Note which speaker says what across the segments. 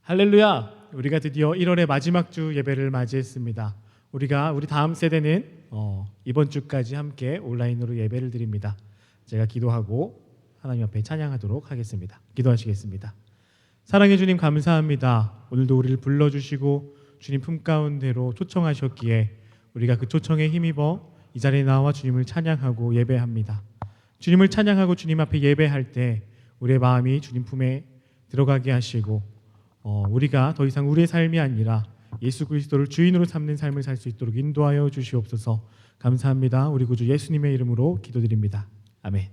Speaker 1: 할렐루야! 우리가 드디어 1월의 마지막 주 예배를 맞이했습니다. 우리 다음 세대는 이번 주까지 함께 온라인으로 예배를 드립니다. 제가 기도하고 하나님 앞에 찬양하도록 하겠습니다. 기도하시겠습니다. 사랑해 주님 감사합니다. 오늘도 우리를 불러주시고 주님 품 가운데로 초청하셨기에 우리가 그 초청에 힘입어 이 자리에 나와 주님을 찬양하고 예배합니다. 주님을 찬양하고 주님 앞에 예배할 때 우리의 마음이 주님 품에 들어가게 하시고 우리가 더 이상 우리의 삶이 아니라 예수 그리스도를 주인으로 삼는 삶을 살 수 있도록 인도하여 주시옵소서. 감사합니다. 우리 구주 예수님의 이름으로 기도드립니다. 아멘.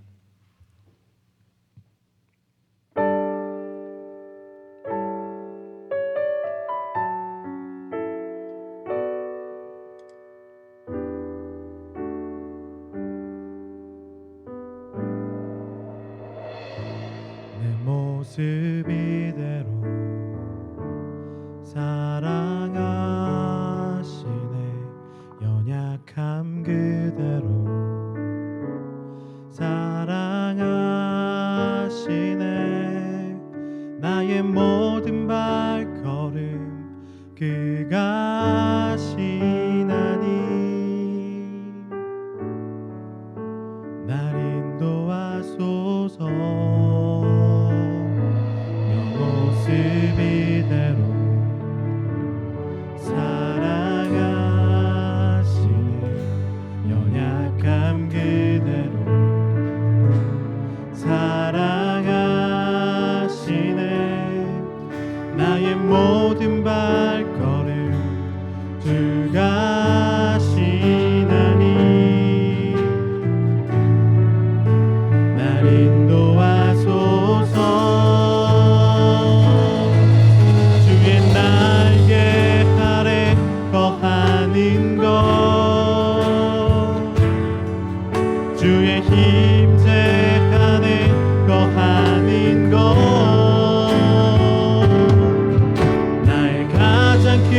Speaker 1: 내 모습 이대로 사랑하시네. 연약함 그대로 사랑하시네. 나의 모든 발걸음 그가 하시나니 날 인도하소서. 내 모습 이대로 사랑하시네. 연약함 그대로 사랑하시네. 나의 모든 발걸음 주가 하시나니 날 인도하소서. 주의 날개 아래 거하는 것, 주의 힘제 안에 거하는 것, 나의 가장 큰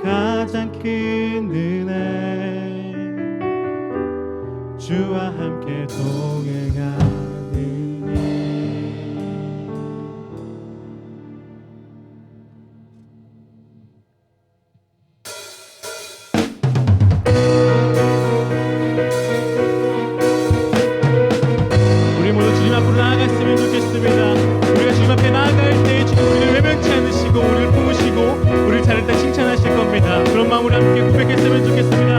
Speaker 2: 가장 큰 은혜 주와 함께 동행하는 일.
Speaker 1: 우리 모두 주님 앞으로 나아갔으면 좋겠습니다. 우리가 주님 앞에 나아갈 때 주님 우리를 외면치 않으시고 우리를 품으시고 우리를 잘했다 칭찬하실 겁니다. 그런 마음으로 함께 고백했으면 좋겠습니다.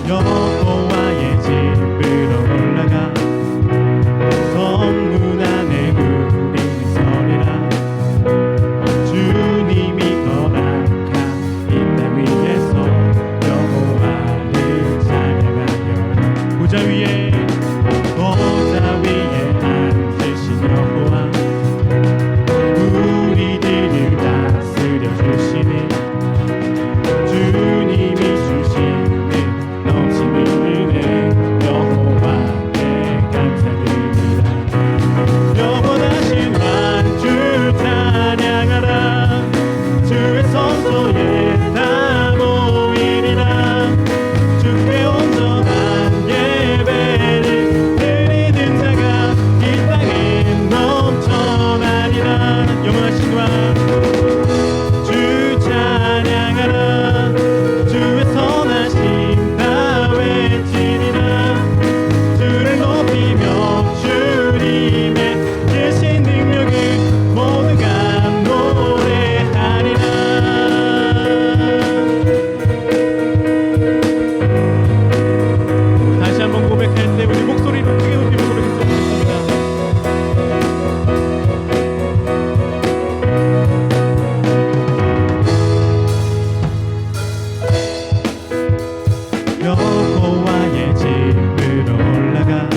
Speaker 2: 여호와의 집으로 올라가 성문 안에 우리는 서리라. 주님이 허락한 이 땅 위에서 여호와를 찬양하여라.
Speaker 1: 보좌 위에
Speaker 2: 앉으신 여호와 우리들을 다스려 주시네. 주님이 주시는 넘치는 은혜 여호와께 감사드리라. 영원하신 왕주 찬양하라. 주의 성소에 다 모이리라. 주께 온전한 예배를 드리는 자가 이 땅에 넘쳐나리라. 영원하신 왕주 찬양하라. 주의 선하심 다 외치리라. 주를 높이며 주님의 크신 능력을 모두가 노래하리라.
Speaker 1: 다시 한번 고백할 때 우리 목소리를 크게 높이며 고백했으면 좋겠습니다.
Speaker 2: 여호와의 집으로 올라가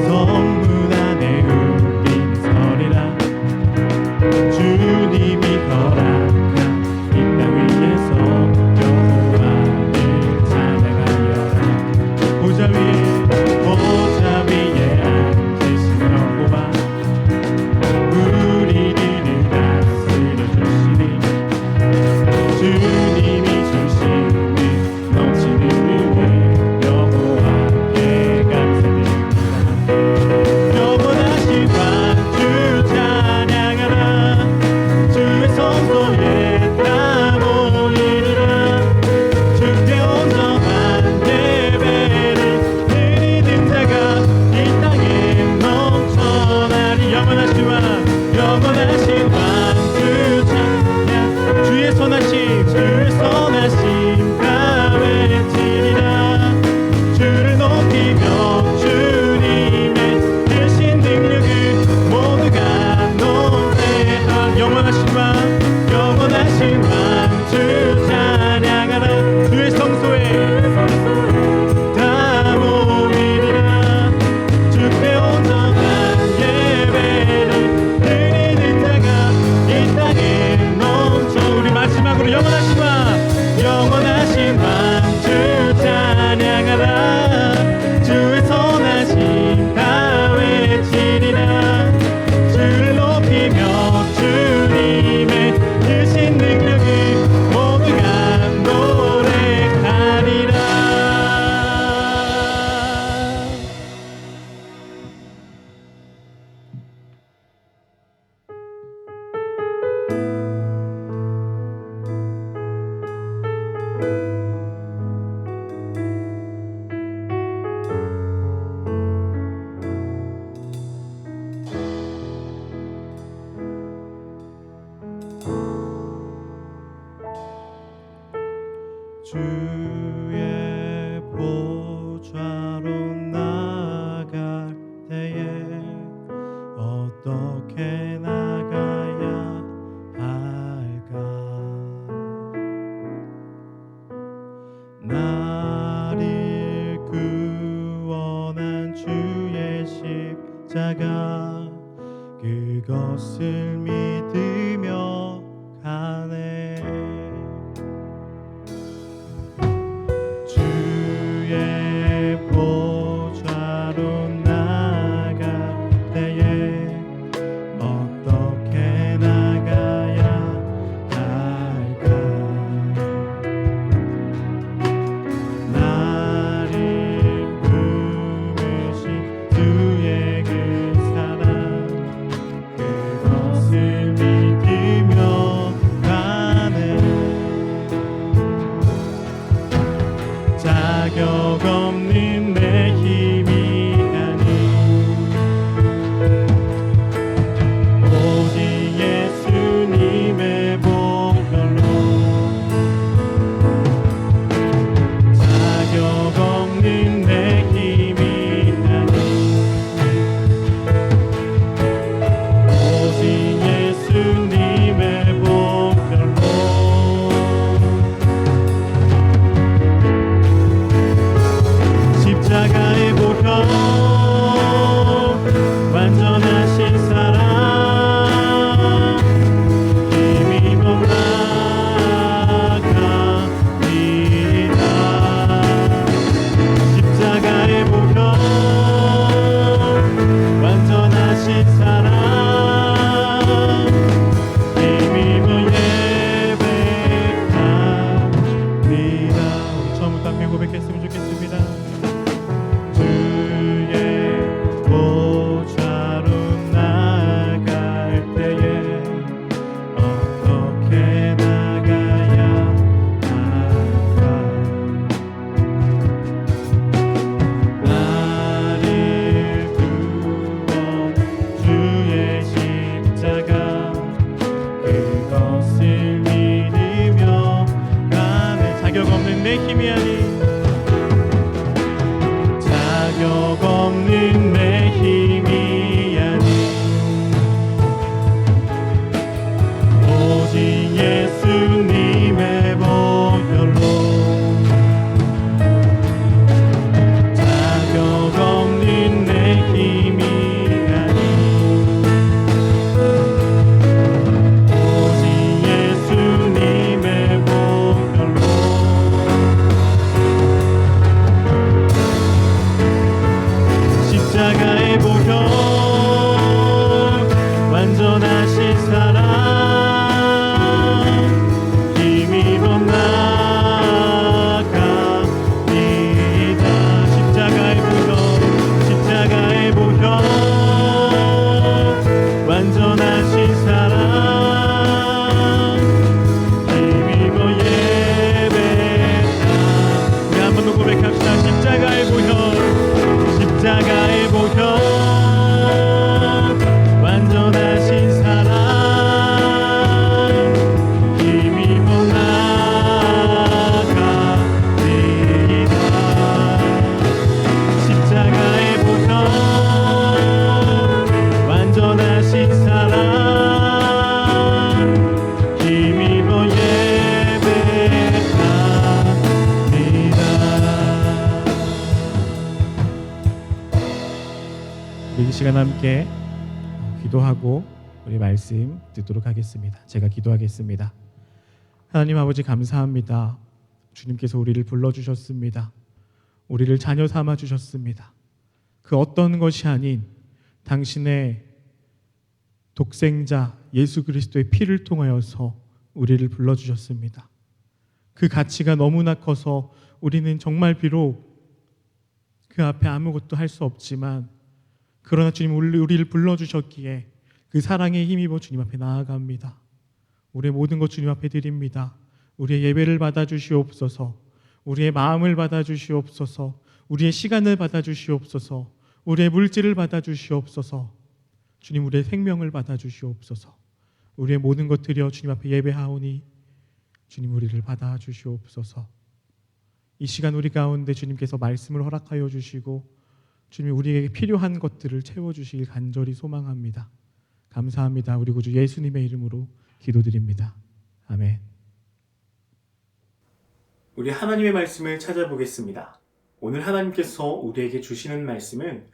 Speaker 2: 성문 안에 우리는 서리라. 주님이 허락한 이 땅 위에서 여호와를 찬양하여라. 보좌 위에 앉으신 여호와 우리들을 다스려 주시니. 주님이 주시는 넘치는 은혜 여호와께 감사드립니다. 영원하신 왕주 찬양하라. 주의 성소에 다 모이리라. 주께 온전한 예배를 드리는 자가 이 땅에 넘쳐나리. 영원하신 왕주 찬양. 주의 선하심 다 외치리라. 주를 높이며 주님의 크신 능력을 모두가 노래하라. 영원하신 왕주 찬양하라. 주의 성소에 다 모이리라. 주께 온전한 예배를 드리는 자가 이 땅에 넘쳐. 우리 마지막으로 영원하신 왕주 찬양하라. 주의 선하심 다 외치리라. 주를 높이며 주님의 크신 능력을 모두가 노래하리라. 주의 보좌로 나갈 때에 어떻게 나가야 할까? 나를 구원한 주의 십자가 그것을 믿으며 가네. 주의 보좌로 나갈 때에 어떻게
Speaker 1: 다 함께 기도하고 우리 말씀 듣도록 하겠습니다. 제가 기도하겠습니다. 하나님 아버지 감사합니다. 주님께서 우리를 불러주셨습니다. 우리를 자녀 삼아 주셨습니다. 그 어떤 것이 아닌 당신의 독생자 예수 그리스도의 피를 통하여서 우리를 불러주셨습니다. 그 가치가 너무나 커서 우리는 정말 비록 그 앞에 아무것도 할 수 없지만 그러나 주님 우리를 불러주셨기에 그 사랑에 힘입어 주님 앞에 나아갑니다. 우리의 모든 것 주님 앞에 드립니다. 우리의 예배를 받아주시옵소서. 우리의 마음을 받아주시옵소서. 우리의 시간을 받아주시옵소서. 우리의 물질을 받아주시옵소서. 주님 우리의 생명을 받아주시옵소서. 우리의 모든 것 드려 주님 앞에 예배하오니 주님 우리를 받아주시옵소서. 이 시간 우리 가운데 주님께서 말씀을 허락하여 주시고 주님 우리에게 필요한 것들을 채워주시길 간절히 소망합니다. 감사합니다. 우리 구주 예수님의 이름으로 기도드립니다. 아멘.
Speaker 3: 우리 하나님의 말씀을 찾아보겠습니다. 오늘 하나님께서 우리에게 주시는 말씀은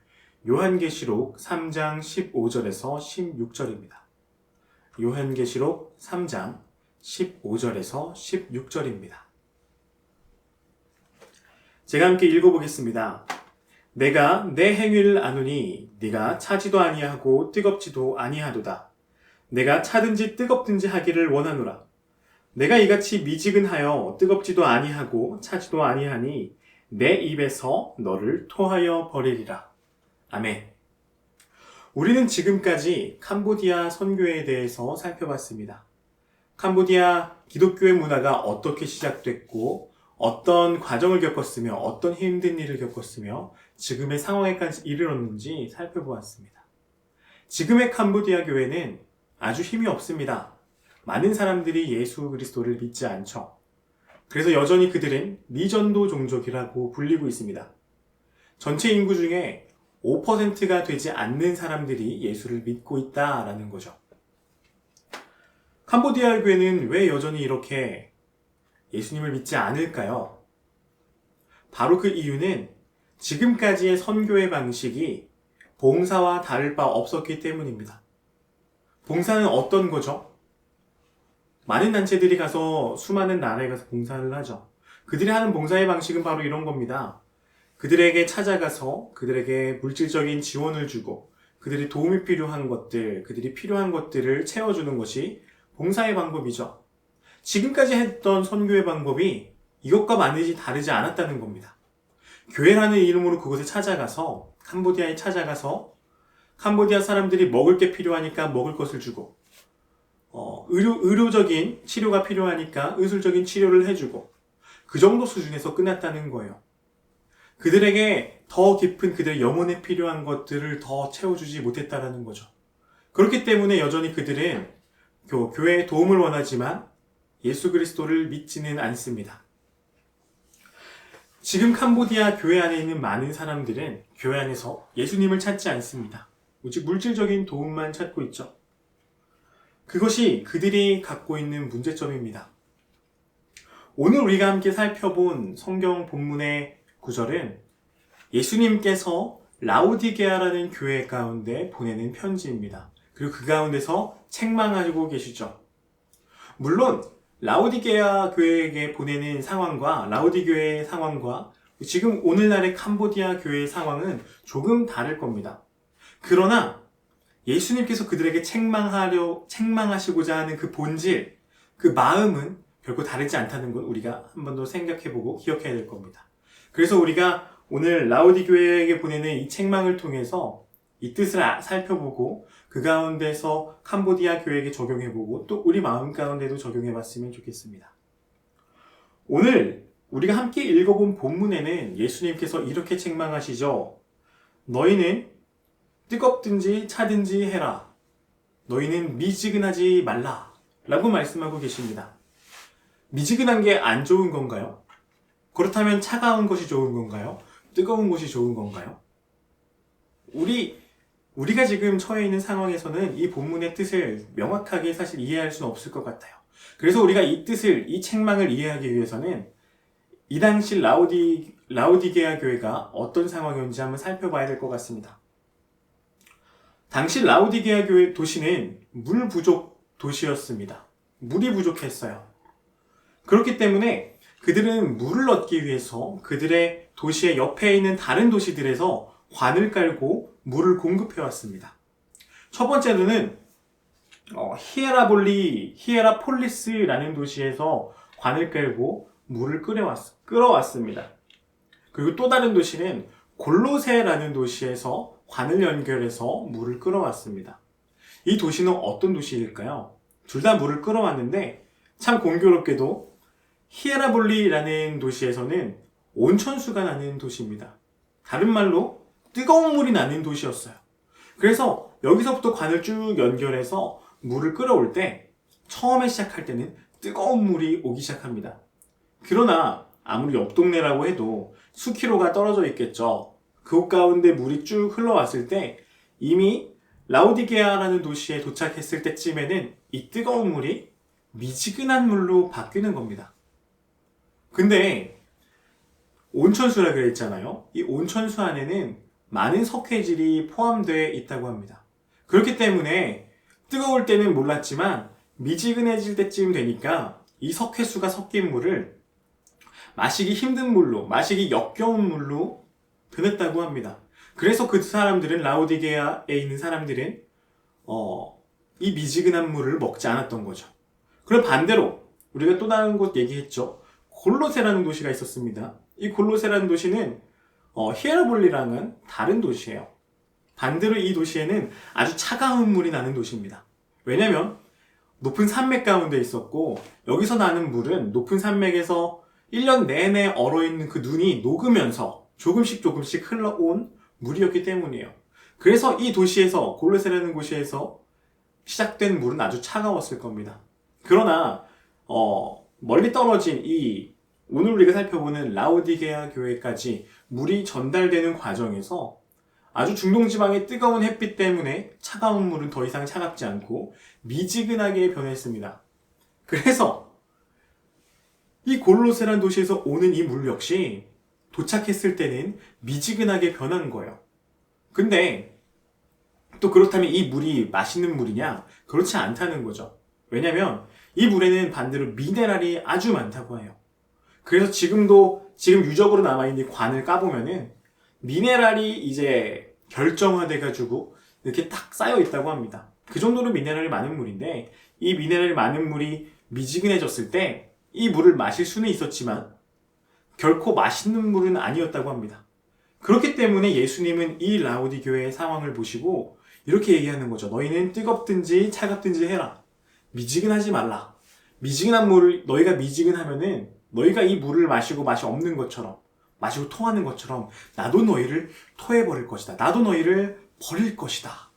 Speaker 3: 요한계시록 3장 15절에서 16절입니다. 요한계시록 3장 15절에서 16절입니다. 제가 함께 읽어보겠습니다. 내가 내 행위를 아노니 네가 차지도 아니하고 뜨겁지도 아니하도다. 내가 차든지 뜨겁든지 하기를 원하노라. 내가 이같이 미지근하여 뜨겁지도 아니하고 차지도 아니하니 내 입에서 너를 토하여 버리리라. 아멘. 우리는 지금까지 캄보디아 선교에 대해서 살펴봤습니다. 캄보디아 기독교의 문화가 어떻게 시작됐고 어떤 과정을 겪었으며 어떤 힘든 일을 겪었으며 지금의 상황에까지 이르렀는지 살펴보았습니다. 지금의 캄보디아 교회는 아주 힘이 없습니다. 많은 사람들이 예수 그리스도를 믿지 않죠. 그래서 여전히 그들은 미전도 종족이라고 불리고 있습니다. 전체 인구 중에 5%가 되지 않는 사람들이 예수를 믿고 있다라는 거죠. 캄보디아 교회는 왜 여전히 이렇게 예수님을 믿지 않을까요? 바로 그 이유는 지금까지의 선교의 방식이 봉사와 다를 바 없었기 때문입니다. 봉사는 어떤 거죠? 많은 단체들이 가서 수많은 나라에 가서 봉사를 하죠. 그들이 하는 봉사의 방식은 바로 이런 겁니다. 그들에게 찾아가서 그들에게 물질적인 지원을 주고 그들이 도움이 필요한 것들, 그들이 필요한 것들을 채워주는 것이 봉사의 방법이죠. 지금까지 했던 선교의 방법이 이것과 많이 다르지 않았다는 겁니다. 교회라는 이름으로 그곳에 찾아가서 캄보디아에 찾아가서 캄보디아 사람들이 먹을 게 필요하니까 먹을 것을 주고 의료적인 치료가 필요하니까 의술적인 치료를 해주고 그 정도 수준에서 끝났다는 거예요. 그들에게 더 깊은 그들의 영혼에 필요한 것들을 더 채워주지 못했다는 거죠. 그렇기 때문에 여전히 그들은 교회의 도움을 원하지만 예수 그리스도를 믿지는 않습니다. 지금 캄보디아 교회 안에 있는 많은 사람들은 교회 안에서 예수님을 찾지 않습니다. 오직 물질적인 도움만 찾고 있죠. 그것이 그들이 갖고 있는 문제점입니다. 오늘 우리가 함께 살펴본 성경 본문의 구절은 예수님께서 라오디게아라는 교회 가운데 보내는 편지입니다. 그리고 그 가운데서 책망하고 계시죠. 물론 라오디게아 교회에게 보내는 상황과 라오디 교회의 상황과 지금 오늘날의 캄보디아 교회의 상황은 조금 다를 겁니다. 그러나 예수님께서 그들에게 책망하시고자 하는 그 본질, 그 마음은 결코 다르지 않다는 건 우리가 한 번 더 생각해보고 기억해야 될 겁니다. 그래서 우리가 오늘 라오디 교회에게 보내는 이 책망을 통해서 이 뜻을 살펴보고 그 가운데서 캄보디아 교회에게 적용해보고 또 우리 마음 가운데도 적용해봤으면 좋겠습니다. 오늘 우리가 함께 읽어본 본문에는 예수님께서 이렇게 책망하시죠. 너희는 뜨겁든지 차든지 해라. 너희는 미지근하지 말라. 라고 말씀하고 계십니다. 미지근한 게 안 좋은 건가요? 그렇다면 차가운 것이 좋은 건가요? 뜨거운 것이 좋은 건가요? 우리가 지금 처해 있는 상황에서는 이 본문의 뜻을 명확하게 사실 이해할 수는 없을 것 같아요. 그래서 우리가 이 뜻을, 이 책망을 이해하기 위해서는 이 당시 라오디게아 교회가 어떤 상황이었는지 한번 살펴봐야 될 것 같습니다. 당시 라오디게아 교회 도시는 물 부족 도시였습니다. 물이 부족했어요. 그렇기 때문에 그들은 물을 얻기 위해서 그들의 도시의 옆에 있는 다른 도시들에서 관을 깔고 물을 공급해 왔습니다. 첫 번째로는 히에라폴리스라는 도시에서 관을 깔고 물을 끌어왔습니다. 그리고 또 다른 도시는 골로세라는 도시에서 관을 연결해서 물을 끌어왔습니다. 이 도시는 어떤 도시일까요? 둘 다 물을 끌어왔는데 참 공교롭게도 히에라볼리라는 도시에서는 온천수가 나는 도시입니다. 다른 말로 뜨거운 물이 나는 도시였어요. 그래서 여기서부터 관을 쭉 연결해서 물을 끌어올 때 처음에 시작할 때는 뜨거운 물이 오기 시작합니다. 그러나 아무리 옆 동네라고 해도 수키로가 떨어져 있겠죠. 그곳 가운데 물이 쭉 흘러왔을 때 이미 라오디게아라는 도시에 도착했을 때쯤에는 이 뜨거운 물이 미지근한 물로 바뀌는 겁니다. 근데 온천수라 그랬잖아요. 이 온천수 안에는 많은 석회질이 포함되어 있다고 합니다. 그렇기 때문에 뜨거울 때는 몰랐지만 미지근해질 때쯤 되니까 이 석회수가 섞인 물을 마시기 힘든 물로, 마시기 역겨운 물로 변했다고 합니다. 그래서 그 사람들은, 라오디게아에 있는 사람들은 이 미지근한 물을 먹지 않았던 거죠. 그럼 반대로 우리가 또 다른 곳 얘기했죠. 골로세라는 도시가 있었습니다. 이 골로세라는 도시는 히에라볼리랑은 다른 도시예요. 반대로 이 도시에는 아주 차가운 물이 나는 도시입니다. 왜냐면 높은 산맥 가운데 있었고 여기서 나는 물은 높은 산맥에서 1년 내내 얼어있는 그 눈이 녹으면서 조금씩 흘러온 물이었기 때문이에요. 그래서 이 도시에서, 골로세라는 곳에서 시작된 물은 아주 차가웠을 겁니다. 그러나 멀리 떨어진 오늘 우리가 살펴보는 라오디게아 교회까지 물이 전달되는 과정에서 아주 중동지방의 뜨거운 햇빛 때문에 차가운 물은 더 이상 차갑지 않고 미지근하게 변했습니다. 그래서 이 골로세라는 도시에서 오는 이 물 역시 도착했을 때는 미지근하게 변한 거예요. 근데 또 그렇다면 이 물이 맛있는 물이냐? 그렇지 않다는 거죠. 왜냐면 이 물에는 반대로 미네랄이 아주 많다고 해요. 그래서 지금 유적으로 남아있는 관을 까보면은 미네랄이 이제 결정화돼가지고 이렇게 딱 쌓여 있다고 합니다. 그 정도로 미네랄이 많은 물인데 이 미네랄이 많은 물이 미지근해졌을 때 이 물을 마실 수는 있었지만 결코 맛있는 물은 아니었다고 합니다. 그렇기 때문에 예수님은 이 라오디 교회의 상황을 보시고 이렇게 얘기하는 거죠. 너희는 뜨겁든지 차갑든지 해라. 미지근하지 말라. 미지근한 물을 너희가 미지근하면은 너희가 이 물을 마시고 맛이 없는 것처럼, 마시고 토하는 것처럼 나도 너희를 토해버릴 것이다. 나도 너희를 버릴 것이다.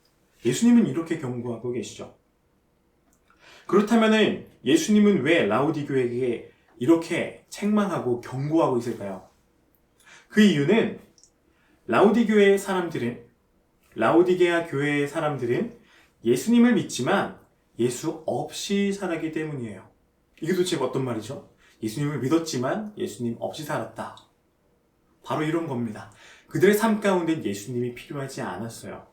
Speaker 3: 예수님은 이렇게 경고하고 계시죠. 그렇다면은 예수님은 왜 라오디 교회에게 이렇게 책망하고 경고하고 있을까요? 그 이유는 라오디게아 교회의 사람들은 예수님을 믿지만 예수 없이 살았기 때문이에요. 이게 도대체 어떤 말이죠? 예수님을 믿었지만 예수님 없이 살았다. 바로 이런 겁니다. 그들의 삶 가운데 예수님이 필요하지 않았어요.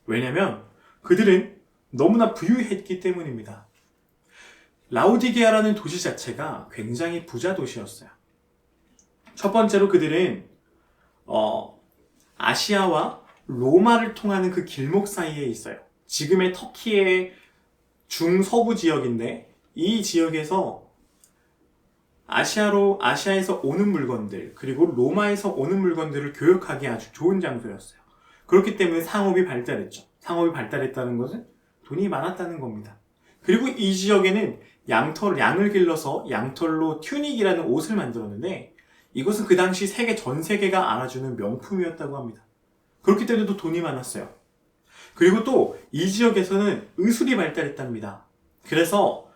Speaker 3: 왜냐면 그들은 너무나 부유했기 때문입니다. 라오디게아라는 도시 자체가 굉장히 부자 도시였어요. 첫 번째로 그들은 아시아와 로마를 통하는 그 길목 사이에 있어요. 지금의 터키의 중서부 지역인데 이 지역에서 아시아에서 오는 물건들 그리고 로마에서 오는 물건들을 교역하기 아주 좋은 장소였어요. 그렇기 때문에 상업이 발달했죠. 상업이 발달했다는 것은 돈이 많았다는 겁니다. 그리고 이 지역에는 양을 길러서 양털로 튜닉이라는 옷을 만들었는데 이것은 그 당시 전 세계가 알아주는 명품이었다고 합니다. 그렇기 때문에 또 돈이 많았어요. 그리고 또 이 지역에서는 의술이 발달했답니다. 그래서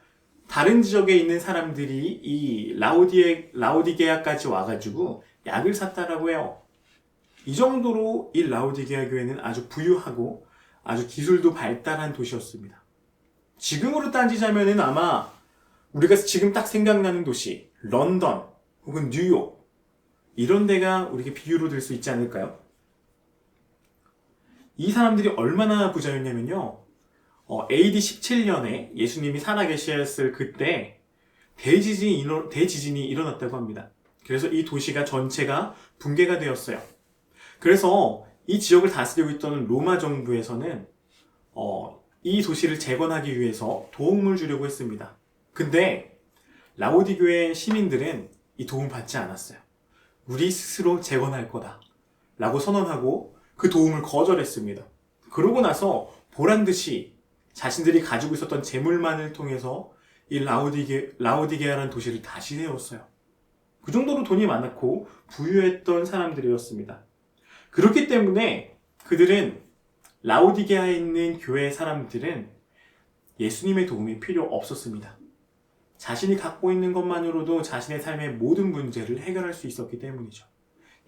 Speaker 3: 다른 지역에 있는 사람들이 이 라오디게아까지 와가지고 약을 샀다라고 해요. 이 정도로 이 라오디게아 교회는 아주 부유하고 아주 기술도 발달한 도시였습니다. 지금으로 따지자면은 아마 우리가 지금 딱 생각나는 도시, 런던 혹은 뉴욕 이런 데가 우리에게 비유로 들 수 있지 않을까요? 이 사람들이 얼마나 부자였냐면요. AD 17년에 예수님이 살아계셨을 그때 대지진이 일어났다고 합니다. 그래서 이 도시가 전체가 붕괴가 되었어요. 그래서 이 지역을 다스리고 있던 로마 정부에서는 이 도시를 재건하기 위해서 도움을 주려고 했습니다. 근데 라오디 교회 시민들은 이 도움 받지 않았어요. 우리 스스로 재건할 거다 라고 선언하고 그 도움을 거절했습니다. 그러고 나서 보란듯이 자신들이 가지고 있었던 재물만을 통해서 이 라오디게아라는 도시를 다시 세웠어요. 그 정도로 돈이 많았고 부유했던 사람들이었습니다. 그렇기 때문에 그들은 라오디게아에 있는 교회 사람들은 예수님의 도움이 필요 없었습니다. 자신이 갖고 있는 것만으로도 자신의 삶의 모든 문제를 해결할 수 있었기 때문이죠.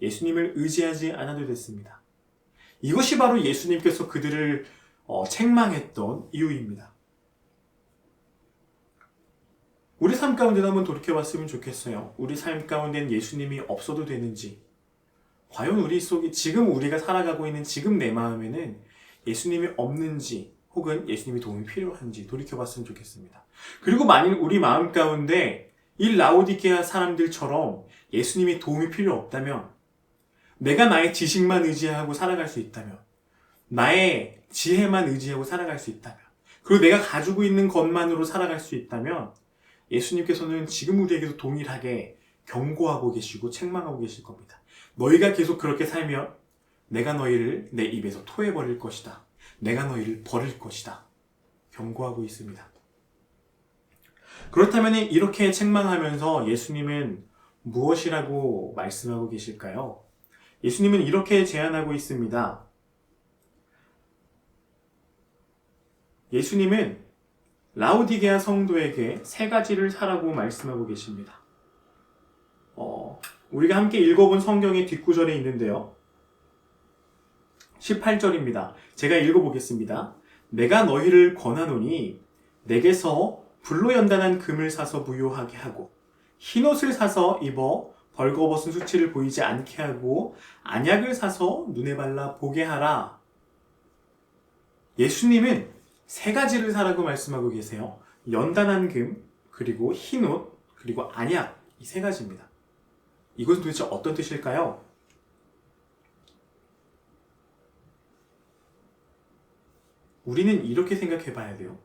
Speaker 3: 예수님을 의지하지 않아도 됐습니다. 이것이 바로 예수님께서 그들을 책망했던 이유입니다. 우리 삶 가운데도 한번 돌이켜봤으면 좋겠어요. 우리 삶 가운데는 예수님이 없어도 되는지, 과연 우리 속에 지금 우리가 살아가고 있는 지금 내 마음에는 예수님이 없는지 혹은 예수님이 도움이 필요한지 돌이켜봤으면 좋겠습니다. 그리고 만일 우리 마음 가운데 이 라오디게아 사람들처럼 예수님이 도움이 필요 없다면, 내가 나의 지식만 의지하고 살아갈 수 있다면, 나의 지혜만 의지하고 살아갈 수 있다면, 그리고 내가 가지고 있는 것만으로 살아갈 수 있다면 예수님께서는 지금 우리에게도 동일하게 경고하고 계시고 책망하고 계실 겁니다. 너희가 계속 그렇게 살면 내가 너희를 내 입에서 토해버릴 것이다. 내가 너희를 버릴 것이다. 경고하고 있습니다. 그렇다면 이렇게 책망하면서 예수님은 무엇이라고 말씀하고 계실까요? 예수님은 이렇게 제안하고 있습니다. 예수님은 라오디게아 성도에게 세 가지를 사라고 말씀하고 계십니다. 우리가 함께 읽어본 성경의 뒷구절에 있는데요. 18절입니다. 제가 읽어보겠습니다. 내가 너희를 권하노니 내게서 불로 연단한 금을 사서 무효하게 하고 흰옷을 사서 입어 벌거벗은 수치를 보이지 않게 하고 안약을 사서 눈에 발라 보게 하라. 예수님은 세 가지를 사라고 말씀하고 계세요. 연단한 금, 그리고 흰옷, 그리고 안약, 이 세 가지입니다. 이것은 도대체 어떤 뜻일까요? 우리는 이렇게 생각해 봐야 돼요.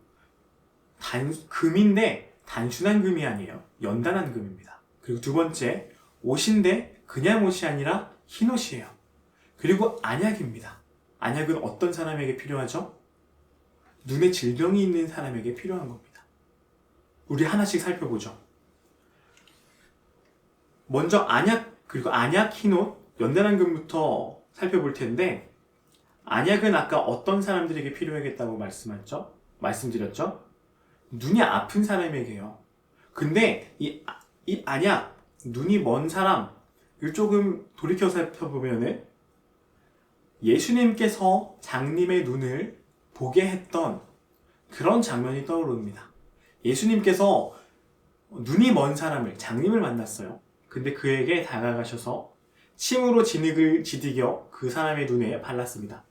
Speaker 3: 금인데 단순한 금이 아니에요. 연단한 금입니다. 그리고 두 번째, 옷인데 그냥 옷이 아니라 흰 옷이에요. 그리고 안약입니다. 안약은 어떤 사람에게 필요하죠? 눈에 질병이 있는 사람에게 필요한 겁니다. 우리 하나씩 살펴보죠. 먼저 안약, 그리고 안약, 흰옷, 연단한 금부터 살펴볼 텐데, 안약은 아까 어떤 사람들에게 필요하겠다고 말씀드렸죠? 눈이 아픈 사람에게요. 근데 이 안약, 눈이 먼 사람을 조금 돌이켜 살펴보면은 예수님께서 장님의 눈을 보게 했던 그런 장면이 떠오릅니다. 예수님께서 눈이 먼 사람을, 장님을 만났어요. 근데 그에게 다가가셔서 침으로 진흙을 지디겨 그 사람의 눈에 발랐습니다.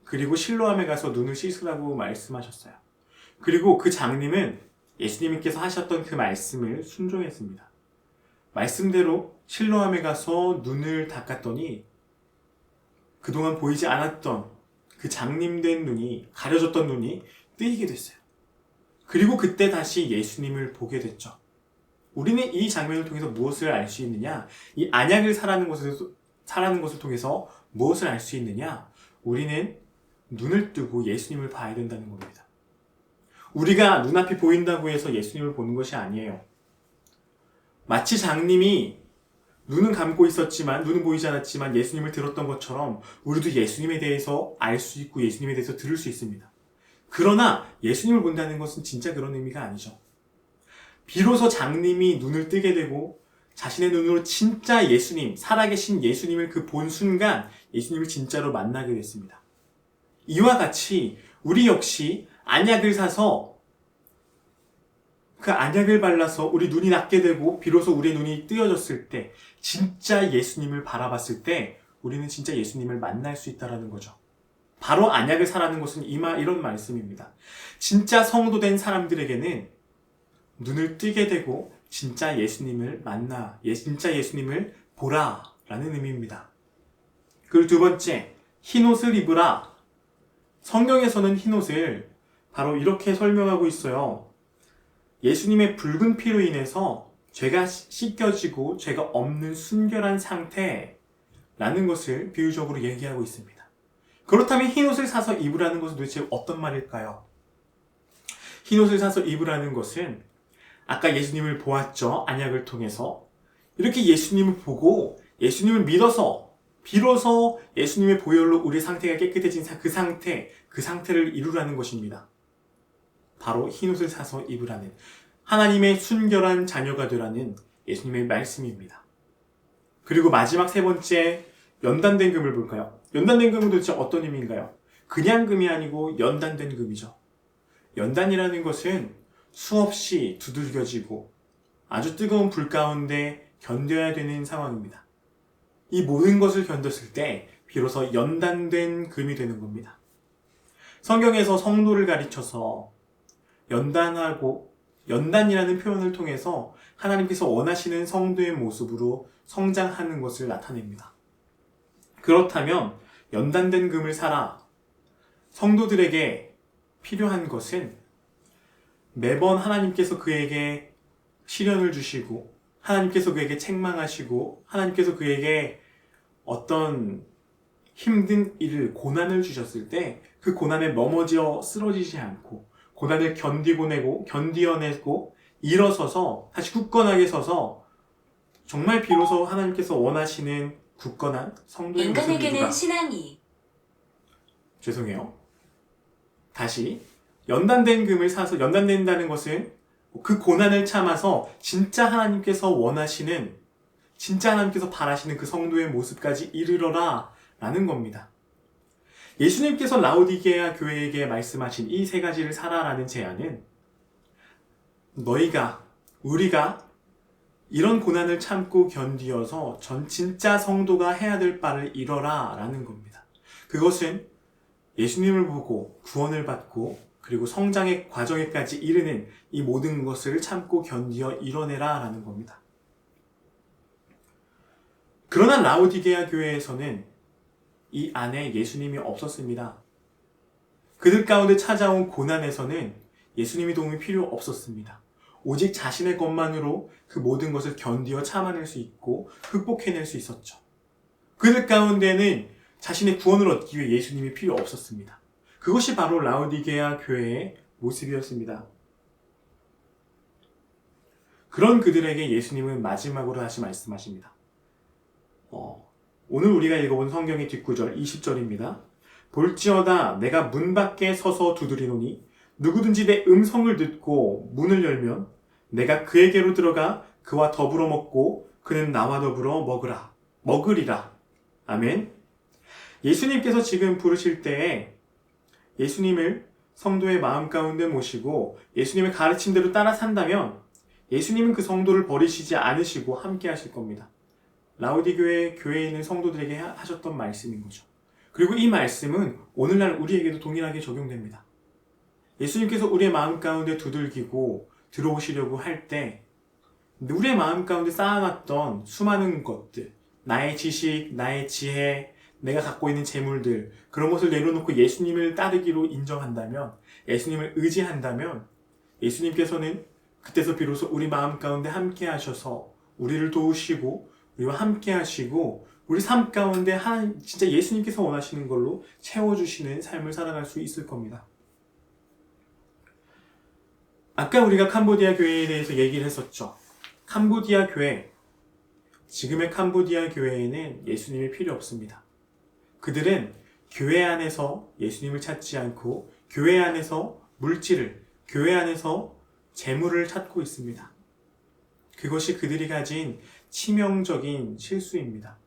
Speaker 3: 그리고 실로암에 가서 눈을 씻으라고 말씀하셨어요. 그리고 그 장님은 예수님께서 하셨던 그 말씀을 순종했습니다. 말씀대로 실로암에 가서 눈을 닦았더니 그동안 보이지 않았던 그 장님된 눈이, 가려졌던 눈이 뜨이게 됐어요. 그리고 그때 다시 예수님을 보게 됐죠. 우리는 이 장면을 통해서 무엇을 알 수 있느냐? 이 안약을 사라는 것을 통해서 무엇을 알 수 있느냐? 우리는 눈을 뜨고 예수님을 봐야 된다는 겁니다. 우리가 눈앞이 보인다고 해서 예수님을 보는 것이 아니에요. 마치 장님이 눈은 감고 있었지만, 눈은 보이지 않았지만 예수님을 들었던 것처럼 우리도 예수님에 대해서 알 수 있고 예수님에 대해서 들을 수 있습니다. 그러나 예수님을 본다는 것은 진짜 그런 의미가 아니죠. 비로소 장님이 눈을 뜨게 되고 자신의 눈으로 진짜 예수님, 살아계신 예수님을 그 본 순간 예수님을 진짜로 만나게 됐습니다. 이와 같이 우리 역시 안약을 사서 그 안약을 발라서 우리 눈이 낫게 되고 비로소 우리의 눈이 뜨여졌을 때, 진짜 예수님을 바라봤을 때 우리는 진짜 예수님을 만날 수 있다는 거죠. 바로 안약을 사라는 것은 이런 말씀입니다. 진짜 성도된 사람들에게는 눈을 뜨게 되고 진짜 예수님을 만나, 진짜 예수님을 보라라는 의미입니다. 그리고 두 번째, 흰옷을 입으라. 성경에서는 흰옷을 바로 이렇게 설명하고 있어요. 예수님의 붉은 피로 인해서 죄가 씻겨지고 죄가 없는 순결한 상태라는 것을 비유적으로 얘기하고 있습니다. 그렇다면 흰옷을 사서 입으라는 것은 도대체 어떤 말일까요? 흰옷을 사서 입으라는 것은 아까 예수님을 보았죠. 안약을 통해서. 이렇게 예수님을 보고 예수님을 믿어서 비로소 예수님의 보혈로 우리의 상태가 깨끗해진 그 상태를 이루라는 것입니다. 바로 흰옷을 사서 입으라는, 하나님의 순결한 자녀가 되라는 예수님의 말씀입니다. 그리고 마지막 세 번째, 연단된 금을 볼까요? 연단된 금은 도대체 어떤 의미인가요? 그냥 금이 아니고 연단된 금이죠. 연단이라는 것은 수없이 두들겨지고 아주 뜨거운 불 가운데 견뎌야 되는 상황입니다. 이 모든 것을 견뎠을 때 비로소 연단된 금이 되는 겁니다. 성경에서 성도를 가르쳐서 연단이라는 표현을 통해서 하나님께서 원하시는 성도의 모습으로 성장하는 것을 나타냅니다. 그렇다면 연단된 금을 사라. 성도들에게 필요한 것은 매번 하나님께서 그에게 시련을 주시고 하나님께서 그에게 책망하시고 하나님께서 그에게 어떤 힘든 일을, 고난을 주셨을 때 그 고난에 넘어져 쓰러지지 않고 고난을 견디어내고 일어서서 다시 굳건하게 서서 정말 비로소 하나님께서 원하시는 굳건한 성도의 모습을
Speaker 4: 인간에게는 신앙이
Speaker 3: 죄송해요. 다시 연단된 금을 사서, 연단된다는 것은 그 고난을 참아서 진짜 하나님께서 원하시는, 진짜 하나님께서 바라시는 그 성도의 모습까지 이르러라 라는 겁니다. 예수님께서 라오디게아 교회에게 말씀하신 이 세 가지를 사라라는 제안은 우리가 이런 고난을 참고 견디어서 진짜 성도가 해야 될 바를 이뤄라 라는 겁니다. 그것은 예수님을 보고 구원을 받고 그리고 성장의 과정에까지 이르는 이 모든 것을 참고 견디어 이뤄내라 라는 겁니다. 그러나 라오디게아 교회에서는 이 안에 예수님이 없었습니다. 그들 가운데 찾아온 고난에서는 예수님의 도움이 필요 없었습니다. 오직 자신의 것만으로 그 모든 것을 견디어 참아낼 수 있고 극복해낼 수 있었죠. 그들 가운데는 자신의 구원을 얻기 위해 예수님이 필요 없었습니다. 그것이 바로 라오디게아 교회의 모습이었습니다. 그런 그들에게 예수님은 마지막으로 다시 말씀하십니다. 오늘 우리가 읽어본 성경의 뒷구절 20절입니다. 볼지어다 내가 문 밖에 서서 두드리노니 누구든지 내 음성을 듣고 문을 열면 내가 그에게로 들어가 그와 더불어 먹고 그는 나와 더불어 먹으리라. 아멘. 예수님께서 지금 부르실 때에 예수님을 성도의 마음 가운데 모시고 예수님의 가르침대로 따라 산다면 예수님은 그 성도를 버리시지 않으시고 함께 하실 겁니다. 라오디게아 교회에 있는 성도들에게 하셨던 말씀인 거죠. 그리고 이 말씀은 오늘날 우리에게도 동일하게 적용됩니다. 예수님께서 우리의 마음 가운데 두들기고 들어오시려고 할 때 우리의 마음 가운데 쌓아놨던 수많은 것들, 나의 지식, 나의 지혜, 내가 갖고 있는 재물들, 그런 것을 내려놓고 예수님을 따르기로 인정한다면, 예수님을 의지한다면 예수님께서는 그때서 비로소 우리 마음 가운데 함께 하셔서 우리를 도우시고 우리와 함께 하시고 우리 삶 가운데 진짜 예수님께서 원하시는 걸로 채워주시는 삶을 살아갈 수 있을 겁니다. 아까 우리가 캄보디아 교회에 대해서 얘기를 했었죠. 캄보디아 교회, 지금의 캄보디아 교회에는 예수님이 필요 없습니다. 그들은 교회 안에서 예수님을 찾지 않고 교회 안에서 물질을, 교회 안에서 재물을 찾고 있습니다. 그것이 그들이 가진 치명적인 실수입니다.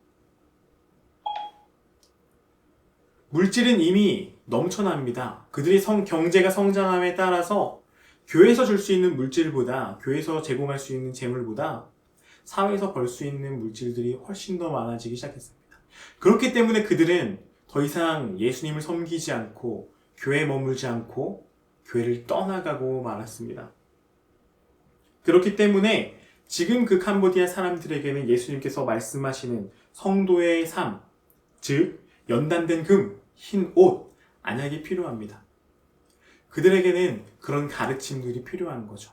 Speaker 3: 물질은 이미 넘쳐납니다. 그들이 경제가 성장함에 따라서 교회에서 줄 수 있는 물질보다, 교회에서 제공할 수 있는 재물보다 사회에서 벌 수 있는 물질들이 훨씬 더 많아지기 시작했습니다. 그렇기 때문에 그들은 더 이상 예수님을 섬기지 않고 교회에 머물지 않고 교회를 떠나가고 말았습니다. 그렇기 때문에 지금 그 캄보디아 사람들에게는 예수님께서 말씀하시는 성도의 삶, 즉 연단된 금, 흰 옷, 안약이 필요합니다. 그들에게는 그런 가르침들이 필요한 거죠.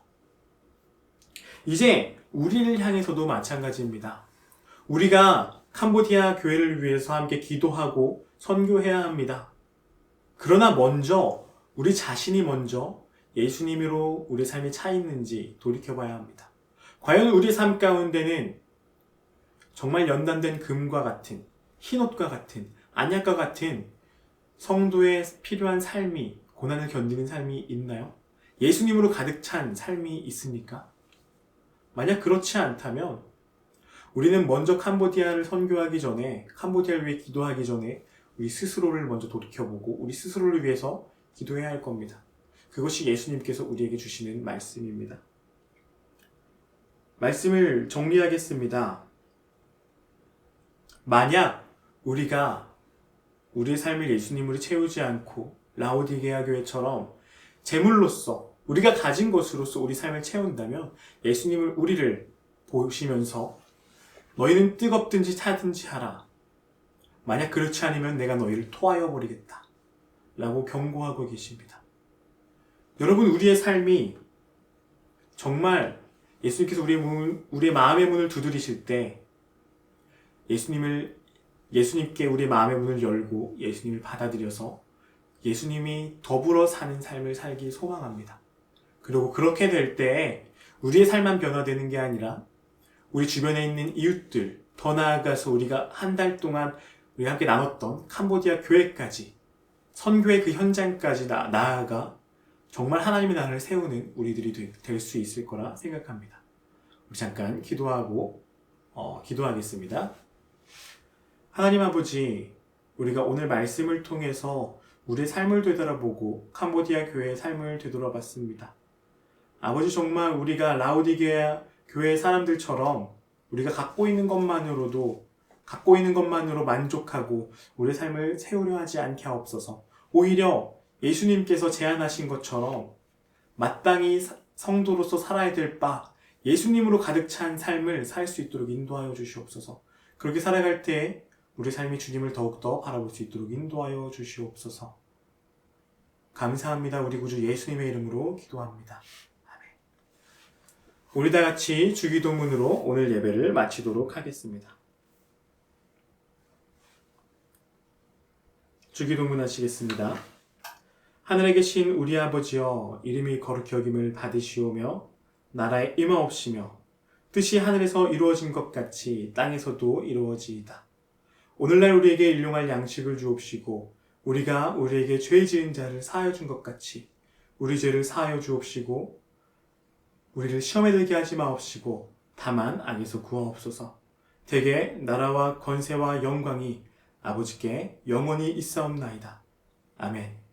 Speaker 3: 이제 우리를 향해서도 마찬가지입니다. 우리가 캄보디아 교회를 위해서 함께 기도하고 선교해야 합니다. 그러나 먼저 우리 자신이 먼저 예수님으로 우리 삶이 차 있는지 돌이켜봐야 합니다. 과연 우리 삶 가운데는 정말 연단된 금과 같은, 흰옷과 같은, 안약과 같은 성도의 필요한 삶이, 고난을 견디는 삶이 있나요? 예수님으로 가득 찬 삶이 있습니까? 만약 그렇지 않다면 우리는 먼저 캄보디아를 선교하기 전에, 캄보디아를 위해 기도하기 전에 우리 스스로를 먼저 돌이켜보고 우리 스스로를 위해서 기도해야 할 겁니다. 그것이 예수님께서 우리에게 주시는 말씀입니다. 말씀을 정리하겠습니다. 만약 우리가 우리의 삶을 예수님으로 채우지 않고 라오디게아 교회처럼 재물로서 우리가 가진 것으로서 우리 삶을 채운다면 예수님을 우리를 보시면서 너희는 뜨겁든지 차든지 하라. 만약 그렇지 않으면 내가 너희를 토하여 버리겠다. 라고 경고하고 계십니다. 여러분, 우리의 삶이 정말 예수님께서 우리의 마음의 문을 두드리실 때 예수님께 우리의 마음의 문을 열고 예수님을 받아들여서 예수님이 더불어 사는 삶을 살기 소망합니다. 그리고 그렇게 될 때 우리의 삶만 변화되는 게 아니라 우리 주변에 있는 이웃들, 더 나아가서 우리가 한 달 동안 우리가 함께 나눴던 캄보디아 교회까지, 선교의 그 현장까지 나아가 정말 하나님의 나라를 세우는 우리들이 될 수 있을 거라 생각합니다. 우리 잠깐 기도하겠습니다. 하나님 아버지, 우리가 오늘 말씀을 통해서 우리의 삶을 되돌아보고 캄보디아 교회의 삶을 되돌아봤습니다. 아버지, 정말 우리가 라오디게아 교회 사람들처럼 우리가 갖고 있는 것만으로 만족하고 우리의 삶을 세우려 하지 않게 하옵소서. 오히려 예수님께서 제안하신 것처럼 마땅히 성도로서 살아야 될 바 예수님으로 가득 찬 삶을 살 수 있도록 인도하여 주시옵소서. 그렇게 살아갈 때 우리 삶이 주님을 더욱더 바라볼 수 있도록 인도하여 주시옵소서. 감사합니다. 우리 구주 예수님의 이름으로 기도합니다. 아멘. 우리 다 같이 주기도문으로 오늘 예배를 마치도록 하겠습니다. 주기도문 하시겠습니다. 하늘에 계신 우리 아버지여, 이름이 거룩히 여김을 받으시오며 나라에 임하옵시며 뜻이 하늘에서 이루어진 것 같이 땅에서도 이루어지이다. 오늘날 우리에게 일용할 양식을 주옵시고 우리가 우리에게 죄 지은 자를 사하여 준 것 같이 우리 죄를 사하여 주옵시고 우리를 시험에 들게 하지 마옵시고 다만 악에서 구하옵소서. 대개 나라와 권세와 영광이 아버지께 영원히 있사옵나이다. 아멘.